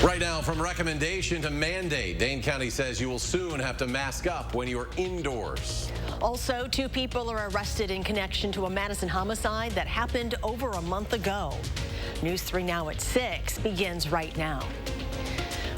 Right now, from recommendation to mandate, Dane County says you will soon have to mask up when you're indoors. Also, 2 people are arrested in connection to a Madison homicide that happened over a month ago. News 3 Now at 6 begins right now.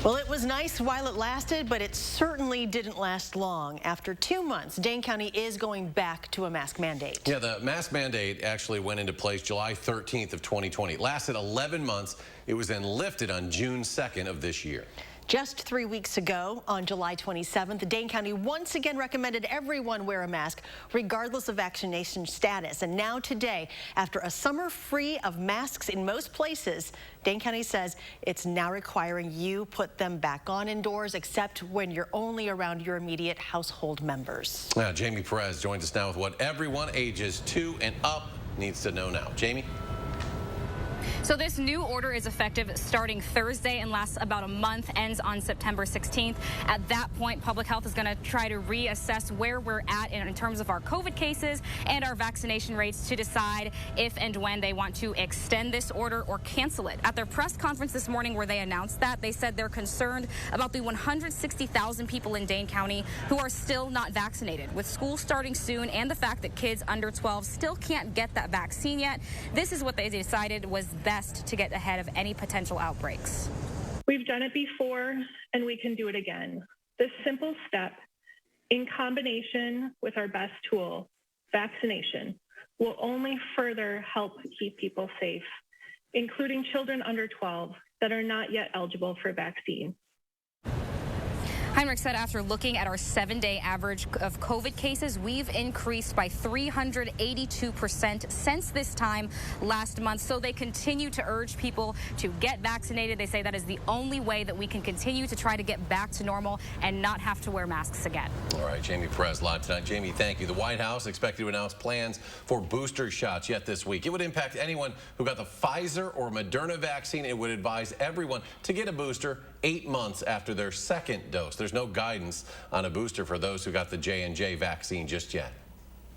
Well, it was nice while it lasted, but it certainly didn't last long. After 2 months, Dane County is going back to a mask mandate. Yeah, the mask mandate actually went into place July 13th of 2020. It lasted 11 months. It was then lifted on June 2nd of this year. Just 3 weeks ago, on July 27th, Dane County once again recommended everyone wear a mask, regardless of vaccination status. And now today, after a summer free of masks in most places, Dane County says it's now requiring you put them back on indoors, except when you're only around your immediate household members. Now, Jamie Perez joins us now with what everyone ages 2 and up needs to know now. Jamie? So this new order is effective starting Thursday and lasts about a month, ends on September 16th. At that point, public health is going to try to reassess where we're at in terms of our COVID cases and our vaccination rates to decide if and when they want to extend this order or cancel it. At their press conference this morning where they announced that, they said they're concerned about the 160,000 people in Dane County who are still not vaccinated. With school starting soon and the fact that kids under 12 still can't get that vaccine yet, this is what they decided was best to get ahead of any potential outbreaks. We've done it before, and we can do it again. This simple step, in combination with our best tool, vaccination, will only further help keep people safe, including children under 12 that are not yet eligible for vaccine. Heinrich said after looking at our 7-day average of COVID cases, we've increased by 382% since this time last month. So they continue to urge people to get vaccinated. They say that is the only way that we can continue to try to get back to normal and not have to wear masks again. All right, Jamie Perez live tonight. Jamie, thank you. The White House expected to announce plans for booster shots yet this week. It would impact anyone who got the Pfizer or Moderna vaccine. It would advise everyone to get a booster 8 months after their second dose. There's no guidance on a booster for those who got the J&J vaccine just yet.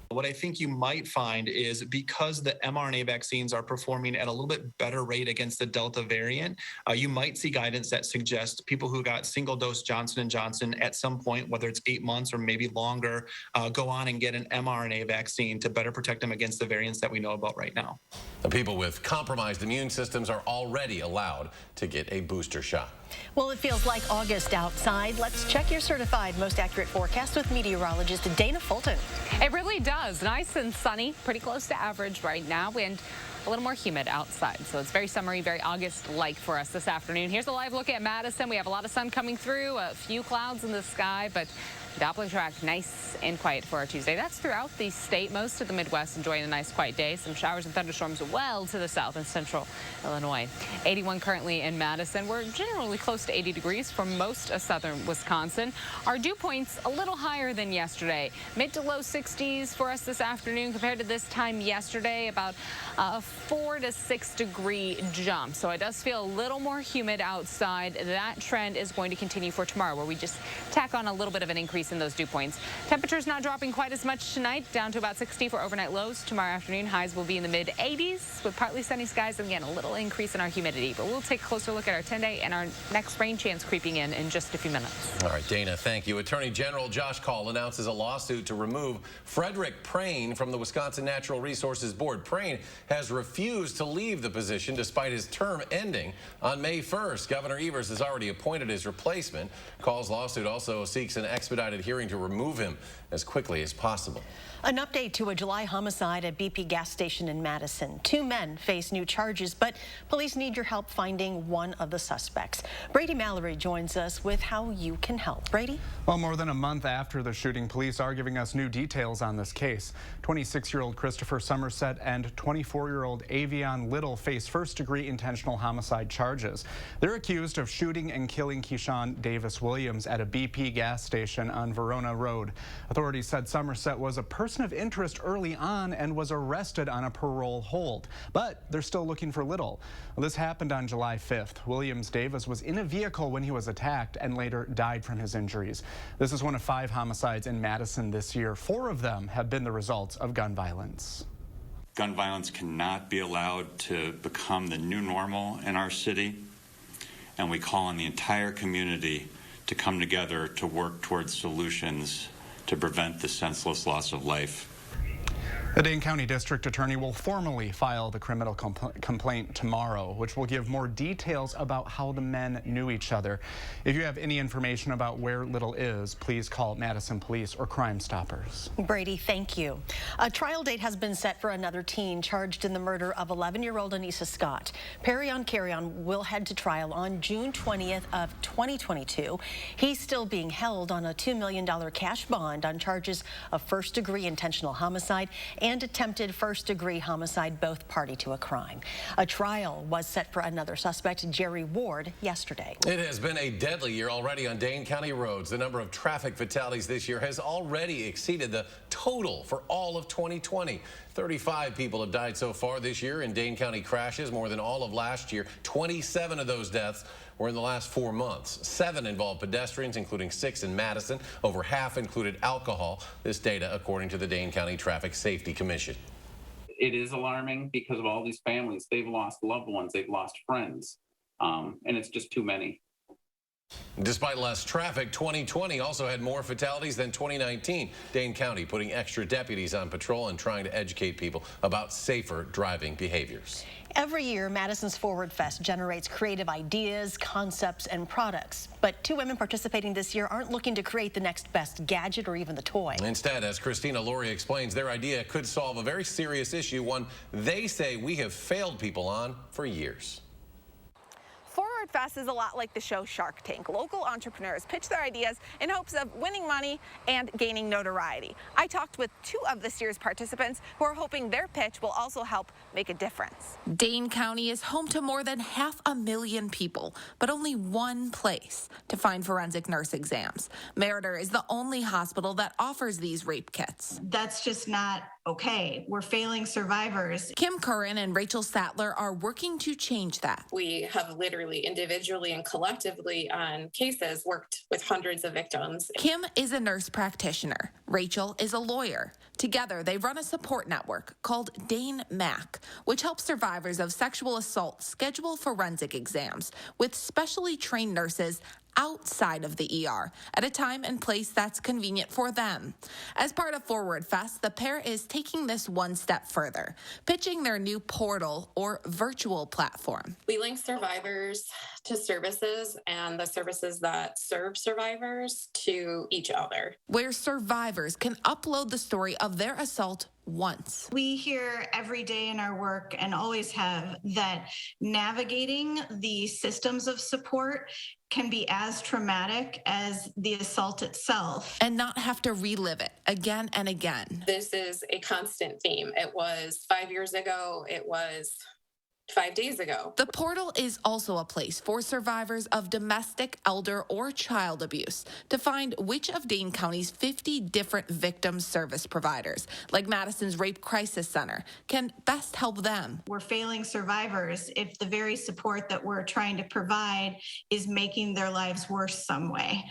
What I think you might find is because the mRNA vaccines are performing at a little bit better rate against the Delta variant, you might see guidance that suggests people who got single-dose Johnson & Johnson at some point, whether it's 8 months or maybe longer, go on and get an mRNA vaccine to better protect them against the variants that we know about right now. The people with compromised immune systems are already allowed to get a booster shot. Well, it feels like August outside. Let's check your certified most accurate forecast with meteorologist Dana Fulton. It really does. Nice and sunny, pretty close to average right now, and a little more humid outside. So it's very summery, very August-like for us this afternoon. Here's a live look at Madison. We have a lot of sun coming through, a few clouds in the sky, but Doppler track nice and quiet for our Tuesday. That's throughout the state. Most of the Midwest enjoying a nice quiet day. Some showers and thunderstorms well to the south and central Illinois. 81 currently in Madison. We're generally close to 80 degrees for most of southern Wisconsin. Our dew points a little higher than yesterday. Mid to low 60s for us this afternoon compared to this time yesterday. About a 4 to 6 degree jump. So it does feel a little more humid outside. That trend is going to continue for tomorrow, where we just tack on a little bit of an increase in those dew points. Temperatures not dropping quite as much tonight, down to about 60 for overnight lows. Tomorrow afternoon, highs will be in the mid 80s with partly sunny skies and again a little increase in our humidity. But we'll take a closer look at our 10-day and our next rain chance creeping in just a few minutes. All right, Dana, thank you. Attorney General Josh Kaul announces a lawsuit to remove Frederick Prane from the Wisconsin Natural Resources Board. Prane has refused to leave the position despite his term ending on May 1st. Governor Evers has already appointed his replacement. Kaul's lawsuit also seeks an expedited hearing to remove him as quickly as possible. An update to a July homicide at BP gas station in Madison. 2 men face new charges, but police need your help finding one of the suspects. Brady Mallory joins us with how you can help. Brady? Well, more than a month after the shooting, police are giving us new details on this case. 26-year-old Christopher Somerset and 24-year-old Avion Little face first-degree intentional homicide charges. They're accused of shooting and killing Keyshawn Davis Williams at a BP gas station on Verona Road. Authorities said Somerset was a person of interest early on and was arrested on a parole hold, but they're still looking for Little. Well, this happened on July 5th. Williams Davis was in a vehicle when he was attacked and later died from his injuries. This is one of 5 homicides in Madison this year. 4 of them have been the results of gun violence. Gun violence cannot be allowed to become the new normal in our city. and we call on the entire community to come together to work towards solutions to prevent the senseless loss of life. The Dane County District Attorney will formally file the criminal complaint tomorrow, which will give more details about how the men knew each other. If you have any information about where Little is, please call Madison Police or Crime Stoppers. Brady, thank you. A trial date has been set for another teen charged in the murder of 11-year-old Anissa Scott. Perry on Carry-On will head to trial on June 20th of 2022. He's still being held on a $2 million cash bond on charges of first-degree intentional homicide and attempted first-degree homicide, both party to a crime. A trial was set for another suspect, Jerry Ward, yesterday. It has been a deadly year already on Dane County roads. The number of traffic fatalities this year has already exceeded the total for all of 2020. 35 people have died so far this year in Dane County crashes, more than all of last year. 27 of those deaths were in the last 4 months. 7 involved pedestrians, including 6 in Madison. Over half included alcohol. This data according to the Dane County Traffic Safety Commission. It is alarming because of all these families. They've lost loved ones, they've lost friends, and it's just too many. Despite less traffic, 2020 also had more fatalities than 2019. Dane County putting extra deputies on patrol and trying to educate people about safer driving behaviors. Every year, Madison's Forward Fest generates creative ideas, concepts, and products. But 2 women participating this year aren't looking to create the next best gadget or even the toy. Instead, as Christina Laurie explains, their idea could solve a very serious issue, one they say we have failed people on for years. Forward Fest is a lot like the show Shark Tank. Local entrepreneurs pitch their ideas in hopes of winning money and gaining notoriety. I talked with 2 of this year's participants who are hoping their pitch will also help make a difference. Dane County is home to more than 500,000 people, but only one place to find forensic nurse exams. Meritor is the only hospital that offers these rape kits. That's just not okay. We're failing survivors. Kim Curran and Rachel Sattler are working to change that. We have literally individually and collectively on cases worked with hundreds of victims. Kim is a nurse practitioner. Rachel is a lawyer. Together, they run a support network called Dane MAC, which helps survivors of sexual assault schedule forensic exams with specially trained nurses outside of the ER at a time and place that's convenient for them. As part of Forward Fest, the pair is taking this one step further, pitching their new portal or virtual platform. We link survivors to services and the services that serve survivors to each other, where survivors can upload the story of their assault once. We hear every day in our work and always have that navigating the systems of support can be as traumatic as the assault itself. And not have to relive it again and again. This is a constant theme. It was 5 years ago. It was 5 days ago. The portal is also a place for survivors of domestic, elder, or child abuse to find which of Dane County's 50 different victim service providers, like Madison's Rape Crisis Center, can best help them. We're failing survivors if the very support that we're trying to provide is making their lives worse some way.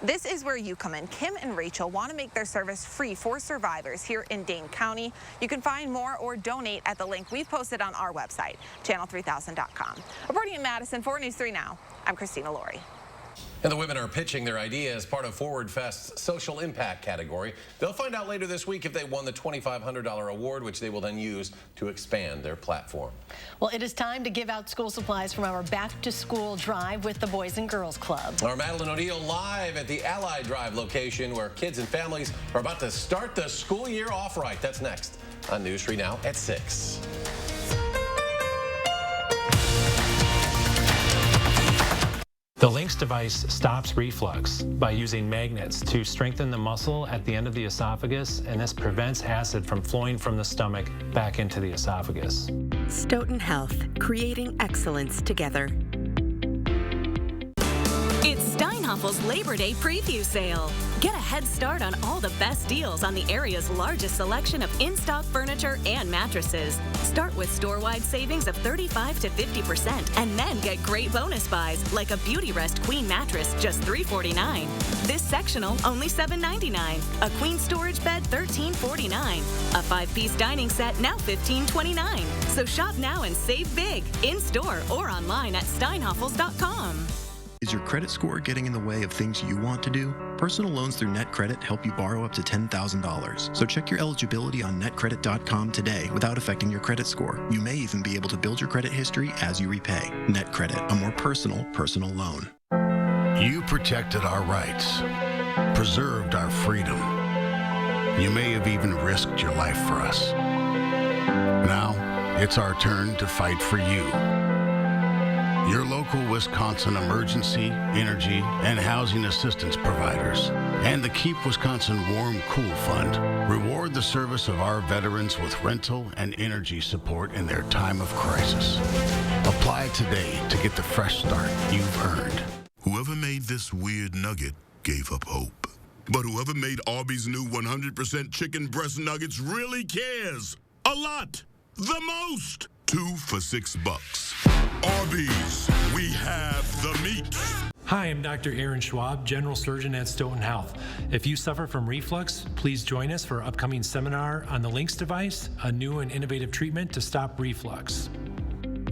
This is where you come in. Kim and Rachel want to make their service free for survivors here in Dane County. You can find more or donate at the link we've posted on our website, channel3000.com. Reporting in Madison for News 3 Now, I'm Christina Laurie. And the women are pitching their idea as part of Forward Fest's social impact category. They'll find out later this week if they won the $2,500 award, which they will then use to expand their platform. Well, it is time to give out school supplies from our back to school drive with the Boys and Girls Club. Our Madeline O'Neill live at the Ally Drive location where kids and families are about to start the school year off right. That's next on News 3 Now at 6. The Lynx device stops reflux by using magnets to strengthen the muscle at the end of the esophagus, and this prevents acid from flowing from the stomach back into the esophagus. Stoughton Health, creating excellence together. It's Steinhoffel's Labor Day preview sale. Get a head start on all the best deals on the area's largest selection of in-stock furniture and mattresses. Start with store-wide savings of 35 to 50%, and then get great bonus buys like a Beauty Rest Queen mattress, just $349. This sectional, only $799. A queen storage bed, $1349. A 5-piece dining set, now $1529. So shop now and save big, in-store or online at steinhoffels.com. Is your credit score getting in the way of things you want to do? Personal loans through NetCredit help you borrow up to $10,000. So check your eligibility on netcredit.com today without affecting your credit score. You may even be able to build your credit history as you repay. NetCredit, a more personal loan. You protected our rights, preserved our freedom. You may have even risked your life for us. Now, it's our turn to fight for you. Your local Wisconsin emergency, energy, and housing assistance providers, and the Keep Wisconsin Warm Cool Fund reward the service of our veterans with rental and energy support in their time of crisis. Apply today to get the fresh start you've earned. Whoever made this weird nugget gave up hope. But whoever made Arby's new 100% chicken breast nuggets really cares. A lot. The most. 2 for $6. Arby's, we have the meat. Hi, I'm Dr. Aaron Schwab, General Surgeon at Stoughton Health. If you suffer from reflux, please join us for our upcoming seminar on the LINX device, a new and innovative treatment to stop reflux.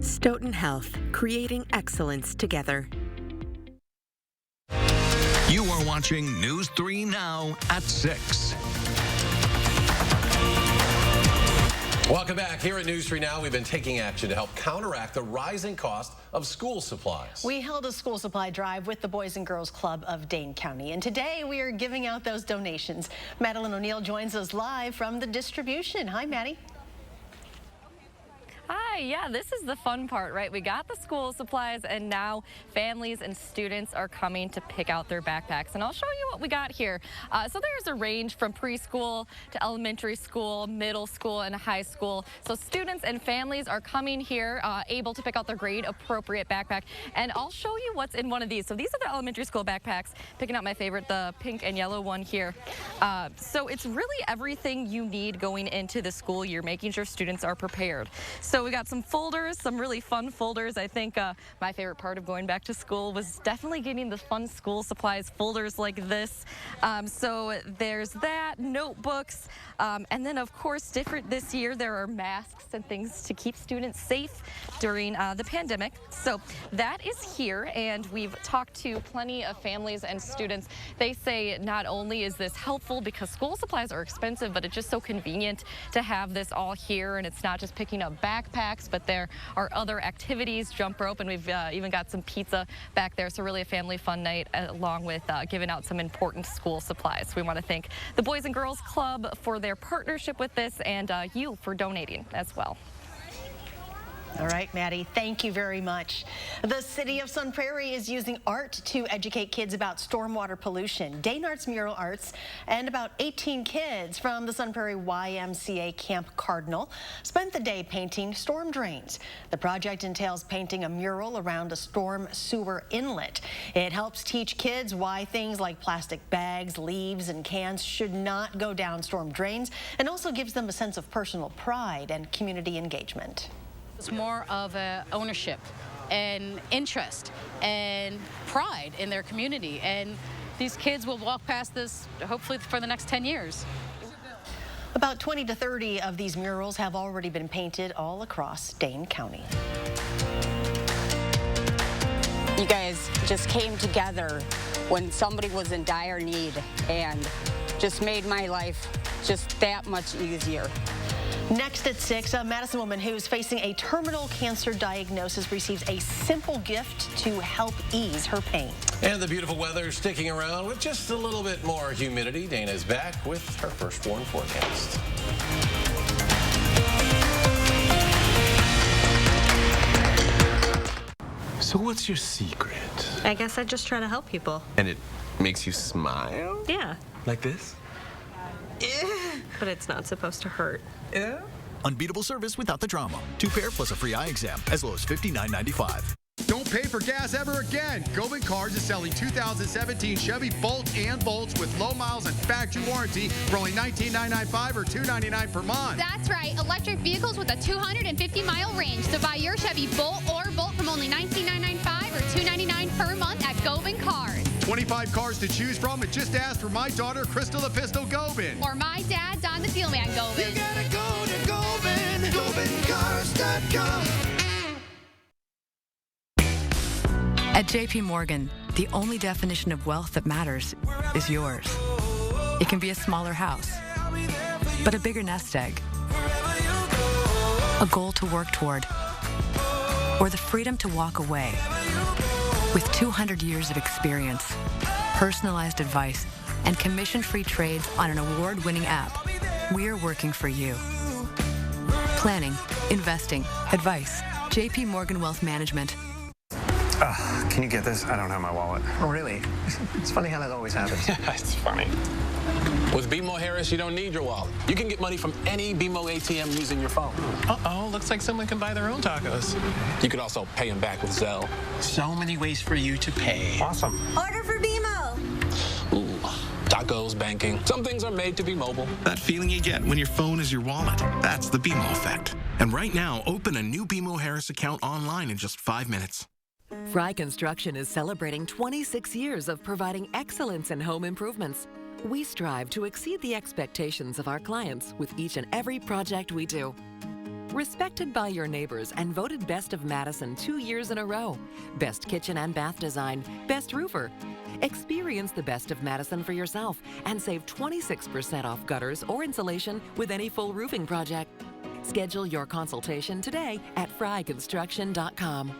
Stoughton Health, creating excellence together. You are watching News 3 Now at 6. Welcome back. Here at News 3 Now, we've been taking action to help counteract the rising cost of school supplies. We held a school supply drive with the Boys and Girls Club of Dane County, and today we are giving out those donations. Madeline O'Neill joins us live from the distribution. Hi, Maddie. Hi, yeah, this is the fun part, right? We got the school supplies and now families and students are coming to pick out their backpacks. And I'll show you what we got here. So there's a range from preschool to elementary school, middle school, and high school. So students and families are coming here able to pick out their grade appropriate backpack. And I'll show you what's in one of these. So these are the elementary school backpacks, picking out my favorite, the pink and yellow one here. So it's really everything you need going into the school year, making sure students are prepared. So we got some folders, some really fun folders. I think my favorite part of going back to school was definitely getting the fun school supplies folders like this. So there's that, notebooks, and then of course different this year there are masks and things to keep students safe during the pandemic. So that is here, and we've talked to plenty of families and students. They say not only is this helpful because school supplies are expensive, but it's just so convenient to have this all here, and it's not just picking up backpacks, but there are other activities, jump rope, and we've even got some pizza back there. So really a family fun night along with giving out some important school supplies. We want to thank the Boys and Girls Club for their partnership with this, and you for donating as well. All right, Maddie, thank you very much. The city of Sun Prairie is using art to educate kids about stormwater pollution. Dane Arts Mural Arts and about 18 kids from the Sun Prairie YMCA Camp Cardinal spent the day painting storm drains. The project entails painting a mural around a storm sewer inlet. It helps teach kids why things like plastic bags, leaves, and cans should not go down storm drains, and also gives them a sense of personal pride and community engagement. It's more of a ownership and interest and pride in their community, and these kids will walk past this hopefully for the next 10 years. About 20 to 30 of these murals have already been painted all across Dane County. You guys just came together when somebody was in dire need and just made my life just that much easier. Next at 6, a Madison woman who's facing a terminal cancer diagnosis receives a simple gift to help ease her pain. And the beautiful weather sticking around with just a little bit more humidity. Dana's back with her first warm forecast. So what's your secret? I guess I just try to help people. And it makes you smile? Yeah. Like this? But it's not supposed to hurt. Yeah. Unbeatable service without the drama. 2 pair plus a free eye exam, as low as $59.95. Don't pay for gas ever again. Govan Cars is selling 2017 Chevy Bolt and Volts with low miles and factory warranty for only $19,995 or $299 per month. That's right. Electric vehicles with a 250-mile range. So buy your Chevy Bolt or Volt from only $19,995 or $299 per month at Govan Cars. 25 cars to choose from, and just ask for my daughter, Crystal the Pistol Govan. Or my dad, Don the Steelman Govan. You gotta go to Govan. GobenCars.com. At JP Morgan, the only definition of wealth that matters is yours. It can be a smaller house, but a bigger nest egg, a goal to work toward, or the freedom to walk away. With 200 years of experience, personalized advice, and commission-free trades on an award-winning app, we're working for you. Planning, investing, advice. JP Morgan Wealth Management. Can you get this? I don't have my wallet. Oh, really? It's funny how that always happens. Yeah, it's funny. With BMO Harris, you don't need your wallet. You can get money from any BMO ATM using your phone. Uh-oh, looks like someone can buy their own tacos. You could also pay them back with Zelle. So many ways for you to pay. Awesome. Order for BMO. Ooh, tacos, banking. Some things are made to be mobile. That feeling you get when your phone is your wallet. That's the BMO effect. And right now, open a new BMO Harris account online in just 5 minutes. Fry Construction is celebrating 26 years of providing excellence in home improvements. We strive to exceed the expectations of our clients with each and every project we do. Respected by your neighbors and voted Best of Madison 2 years in a row. Best kitchen and bath design, best roofer. Experience the Best of Madison for yourself and save 26% off gutters or insulation with any full roofing project. Schedule your consultation today at fryconstruction.com.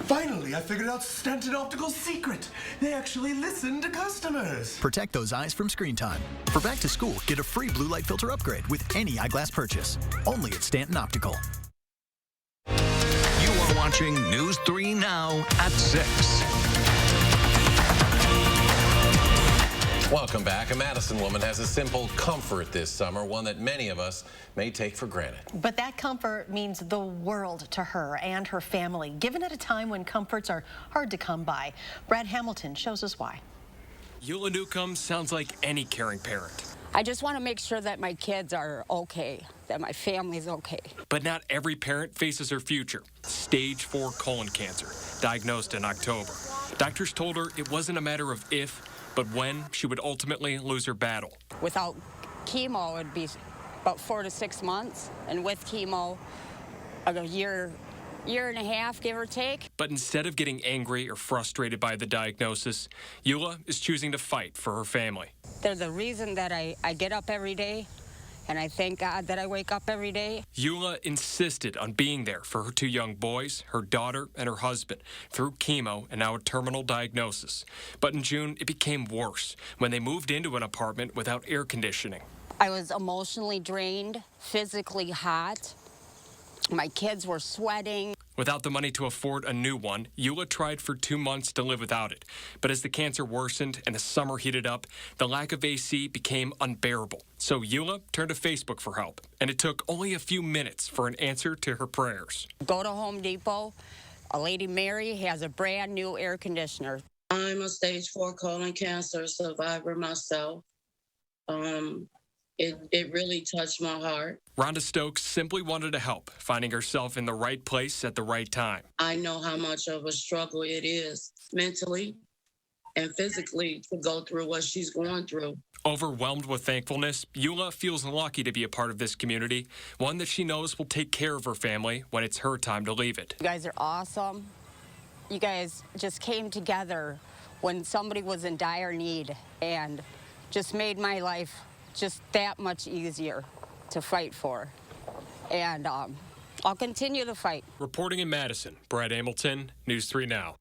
Finally, I figured out Stanton Optical's secret. They actually listen to customers. Protect those eyes from screen time. For back to school, get a free blue light filter upgrade with any eyeglass purchase. Only at Stanton Optical. You are watching News 3 Now at 6. Welcome back. A Madison woman has a simple comfort this summer, one that many of us may take for granted. But that comfort means the world to her and her family, given at a time when comforts are hard to come by. Brad Hamilton shows us why. Eula Newcomb sounds like any caring parent. I just want to make sure that my kids are okay, that my family's okay. But not every parent faces her future. Stage 4 colon cancer, diagnosed in October. Doctors told her it wasn't a matter of if, but when she would ultimately lose her battle. Without chemo, it would be about 4 to 6 months, and with chemo, a year and a half, give or take. But instead of getting angry or frustrated by the diagnosis, Eula is choosing to fight for her family. They're the reason that I get up every day, and I thank God that I wake up every day. Eula insisted on being there for her 2 young boys, her daughter, and her husband through chemo and now a terminal diagnosis. But in June, it became worse when they moved into an apartment without air conditioning. I was emotionally drained, physically hot. My kids were sweating. Without the money to afford a new one, Eula tried for 2 months to live without it. But as the cancer worsened and the summer heated up, the lack of AC became unbearable. So Eula turned to Facebook for help, and it took only a few minutes for an answer to her prayers. Go to Home Depot. A lady, Mary, has a brand new air conditioner. I'm a stage 4 colon cancer survivor myself. It really touched my heart. Rhonda Stokes simply wanted to help, finding herself in the right place at the right time. I know how much of a struggle it is mentally and physically to go through what she's going through. Overwhelmed with thankfulness, Eula feels lucky to be a part of this community, one that she knows will take care of her family when it's her time to leave it. You guys are awesome. You guys just came together when somebody was in dire need and just made my life just that much easier to fight for. And I'll continue to fight. Reporting in Madison, Brad Hamilton, News 3 Now.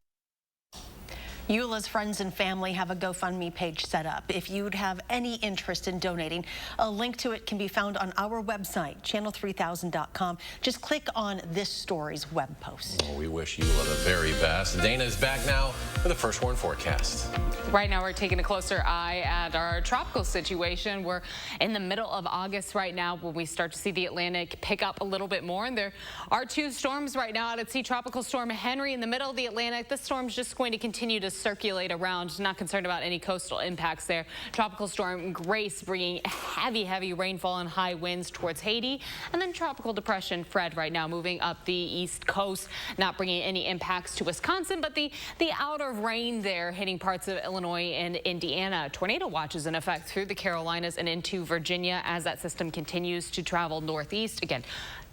Eula's friends and family have a GoFundMe page set up. If you'd have any interest in donating, a link to it can be found on our website, channel3000.com. Just click on this story's web post. Well, we wish Eula the very best. Dana is back now with a First Warn forecast. Right now, we're taking a closer eye at our tropical situation. We're in the middle of August right now when we start to see the Atlantic pick up a little bit more. And there are 2 storms right now out at sea. Tropical storm Henry in the middle of the Atlantic. This storm's just going to continue to circulate around. Not concerned about any coastal impacts there. Tropical storm Grace bringing heavy rainfall and high winds towards Haiti. And then tropical depression Fred right now moving up the east coast, not bringing any impacts to Wisconsin, but the outer rain there hitting parts of Illinois and Indiana. Tornado watch is in effect through the Carolinas and into Virginia as that system continues to travel northeast. Again,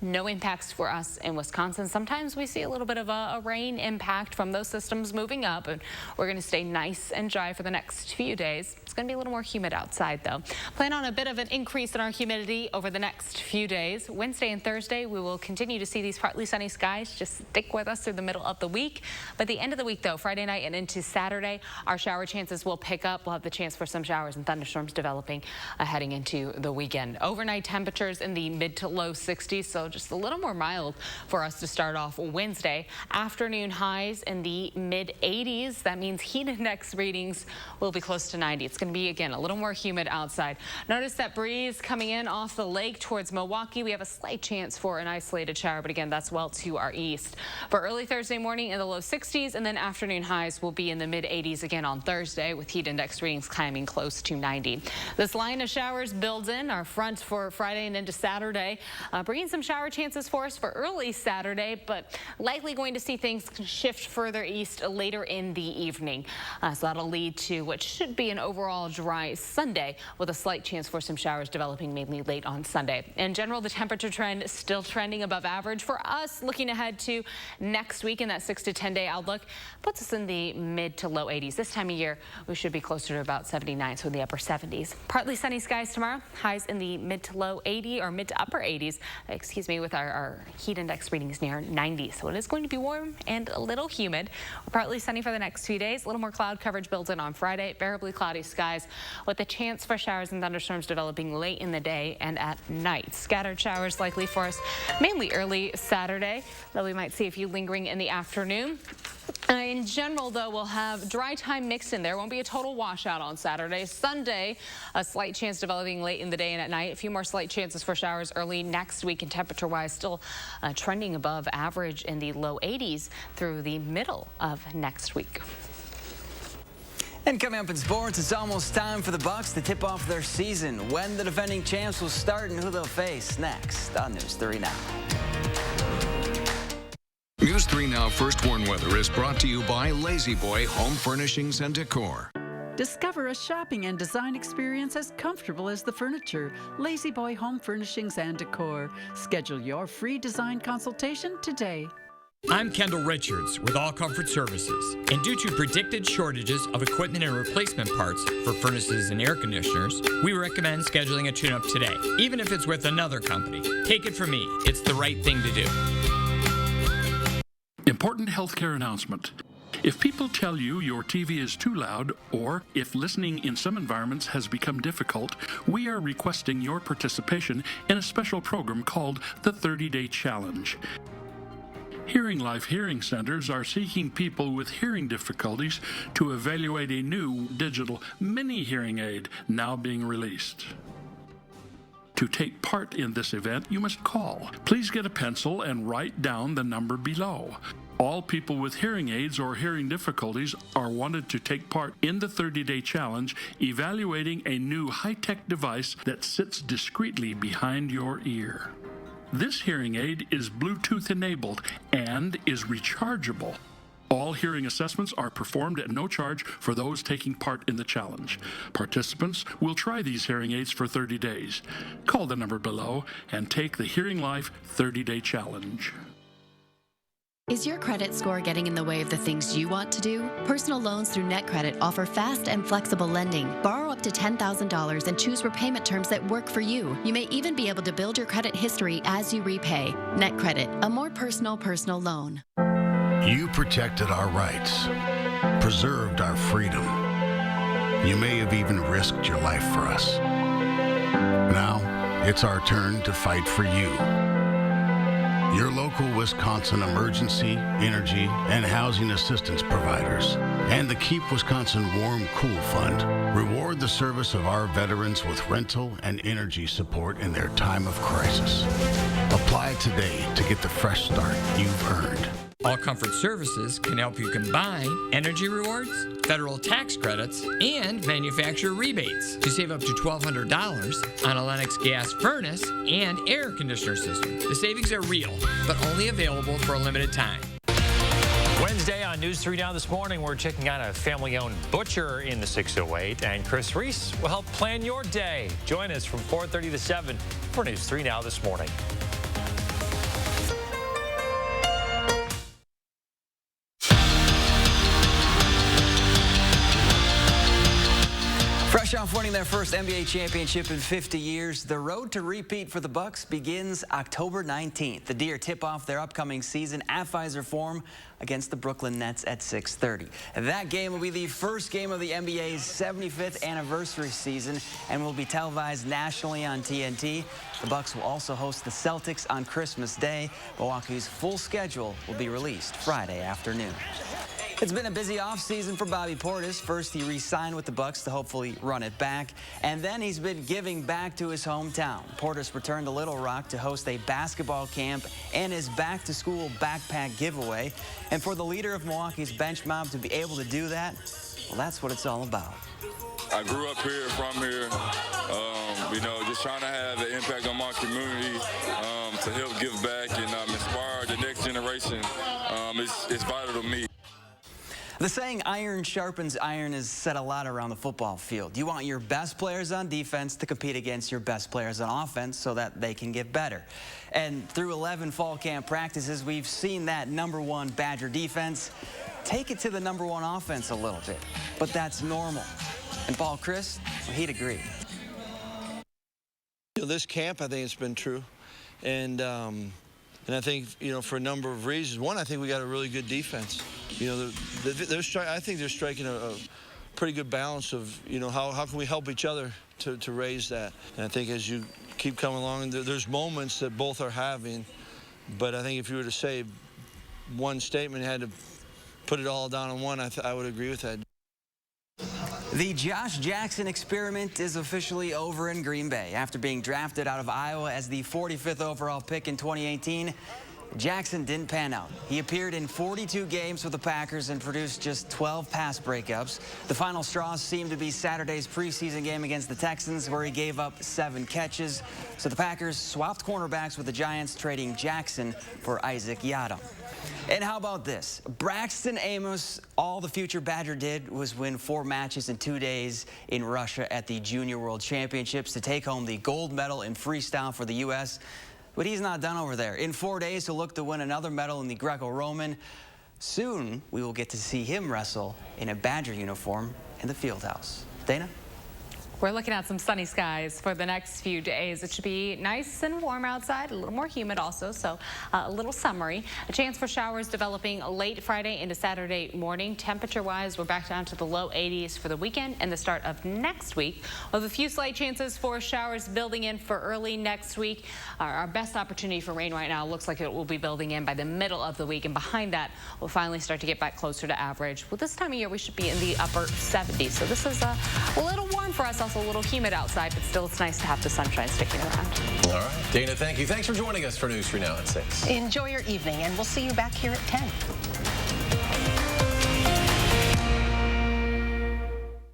no impacts for us in Wisconsin. Sometimes we see a little bit of a rain impact from those systems moving up, and we're going to stay nice and dry for the next few days. It's going to be a little more humid outside, though. Plan on a bit of an increase in our humidity over the next few days. Wednesday and Thursday, we will continue to see these partly sunny skies. Just stick with us through the middle of the week. By the end of the week, though, Friday night and into Saturday, our shower chances will pick up. We'll have the chance for some showers and thunderstorms developing heading into the weekend. Overnight temperatures in the mid to low 60s, so just a little more mild for us to start off Wednesday. Afternoon highs in the mid 80s. That means heat index readings will be close to 90. It's going to be, again, a little more humid outside. Notice that breeze coming in off the lake towards Milwaukee. We have a slight chance for an isolated shower, but again, that's well to our east. For early Thursday morning in the low 60s, and then afternoon highs will be in the mid 80s again on Thursday, with heat index readings climbing close to 90. This line of showers builds in our front for Friday and into Saturday, bringing some shower chances for us for early Saturday, but likely going to see things shift further east later in the evening. So that'll lead to what should be an overall dry Sunday, with a slight chance for some showers developing mainly late on Sunday. In general, the temperature trend is still trending above average for us. Looking ahead to next week, in that 6 to 10 day outlook puts us in the mid to low 80s. This time of year, we should be closer to about 79, so in the upper 70s. Partly sunny skies tomorrow, highs in the mid to low 80 or mid to upper 80s, with our heat index readings near 90. So it is going to be warm and a little humid. Partly sunny for the next few days. A little more cloud coverage builds in on Friday. Variably cloudy skies with a chance for showers and thunderstorms developing late in the day and at night. Scattered showers likely for us mainly early Saturday, though we might see a few lingering in the afternoon. In general, though, we'll have dry time mixed in there. Won't be a total washout on Saturday. Sunday, a slight chance developing late in the day and at night. A few more slight chances for showers early next week, and temperature-wise still trending above average in the low 80s through the middle of next week. And coming up in sports, it's almost time for the Bucks to tip off their season. When the defending champs will start and who they'll face next on News 3 Now. News 3 Now First Warn Weather is brought to you by Lazy Boy Home Furnishings and Decor. Discover a shopping and design experience as comfortable as the furniture. Lazy Boy Home Furnishings and Decor. Schedule your free design consultation today. I'm Kendall Richards with All Comfort Services, and due to predicted shortages of equipment and replacement parts for furnaces and air conditioners, we recommend scheduling a tune-up today, even if it's with another company. Take it from me, it's the right thing to do. Important healthcare announcement. If people tell you your TV is too loud, or if listening in some environments has become difficult, we are requesting your participation in a special program called the 30-Day Challenge. Hearing Life Hearing Centers are seeking people with hearing difficulties to evaluate a new digital mini hearing aid now being released. To take part in this event, you must call. Please get a pencil and write down the number below. All people with hearing aids or hearing difficulties are wanted to take part in the 30-Day Challenge, evaluating a new high-tech device that sits discreetly behind your ear. This hearing aid is Bluetooth enabled and is rechargeable. All hearing assessments are performed at no charge for those taking part in the challenge. Participants will try these hearing aids for 30 days. Call the number below and take the Hearing Life 30-Day Challenge. Is your credit score getting in the way of the things you want to do? Personal loans through NetCredit offer fast and flexible lending. Borrow up to $10,000 and choose repayment terms that work for you. You may even be able to build your credit history as you repay. NetCredit, a more personal loan. You protected our rights, preserved our freedom. You may have even risked your life for us. Now, it's our turn to fight for you. Your local Wisconsin emergency, energy, and housing assistance providers, and the Keep Wisconsin Warm Cool Fund reward the service of our veterans with rental and energy support in their time of crisis. Apply today to get the fresh start you've earned. All Comfort Services can help you combine energy rewards, federal tax credits, and manufacturer rebates to save up to $1,200 on a Lennox gas furnace and air conditioner system. The savings are real, but only available for a limited time. Wednesday on News 3 Now this morning, we're checking out a family-owned butcher in the 608, and Chris Reese will help plan your day. Join us from 4:30 to 7 for News 3 Now this morning. Fresh off winning their first NBA championship in 50 years, the road to repeat for the Bucks begins October 19th. The Deer tip off their upcoming season at Pfizer Forum against the Brooklyn Nets at 6:30. That game will be the first game of the NBA's 75th anniversary season and will be televised nationally on TNT. The Bucks will also host the Celtics on Christmas Day. Milwaukee's full schedule will be released Friday afternoon. It's been a busy offseason for Bobby Portis. First, he re-signed with the Bucks to hopefully run it back, and then he's been giving back to his hometown. Portis returned to Little Rock to host a basketball camp and his back-to-school backpack giveaway. And for the leader of Milwaukee's bench mob to be able to do that, well, that's what it's all about. I grew up here, from here, just trying to have an impact on my community, to help give back and inspire the next generation. It's vital to me. The saying, iron sharpens iron, is said a lot around the football field. You want your best players on defense to compete against your best players on offense so that they can get better. And through 11 fall camp practices, we've seen that #1 Badger defense take it to the #1 offense a little bit. But that's normal. And Paul Chris, well, he'd agree. This camp, I think it's been true. And I think, for a number of reasons. One, I think we got a really good defense. I think they're striking a pretty good balance of, how can we help each other to raise that. And I think as you keep coming along, there's moments that both are having. But I think if you were to say one statement, you had to put it all down on one, I would agree with that. The Josh Jackson experiment is officially over in Green Bay. After being drafted out of Iowa as the 45th overall pick in 2018, Jackson didn't pan out. He appeared in 42 games for the Packers and produced just 12 pass breakups. The final straw seemed to be Saturday's preseason game against the Texans, where he gave up 7 catches. So the Packers swapped cornerbacks with the Giants, trading Jackson for Isaac Yiadom. And how about this? Braxton Amos, all the future Badger did was win 4 matches in 2 days in Russia at the Junior World Championships to take home the gold medal in freestyle for the U.S., but he's not done over there. In 4 days, he'll look to win another medal in the Greco-Roman. Soon, we will get to see him wrestle in a Badger uniform in the field house. Dana? We're looking at some sunny skies for the next few days. It should be nice and warm outside, a little more humid also, so a little summery. A chance for showers developing late Friday into Saturday morning. Temperature-wise, we're back down to the low 80s for the weekend and the start of next week. We'll have a few slight chances for showers building in for early next week. Our best opportunity for rain right now looks like it will be building in by the middle of the week, and behind that, we'll finally start to get back closer to average. Well, this time of year, we should be in the upper 70s, so this is a little warm for us. Also a little humid outside, but still it's nice to have the sunshine sticking around. All right, Dana, thank you. Thanks for joining us for News 3 Now at 6. Enjoy your evening, and we'll see you back here at 10.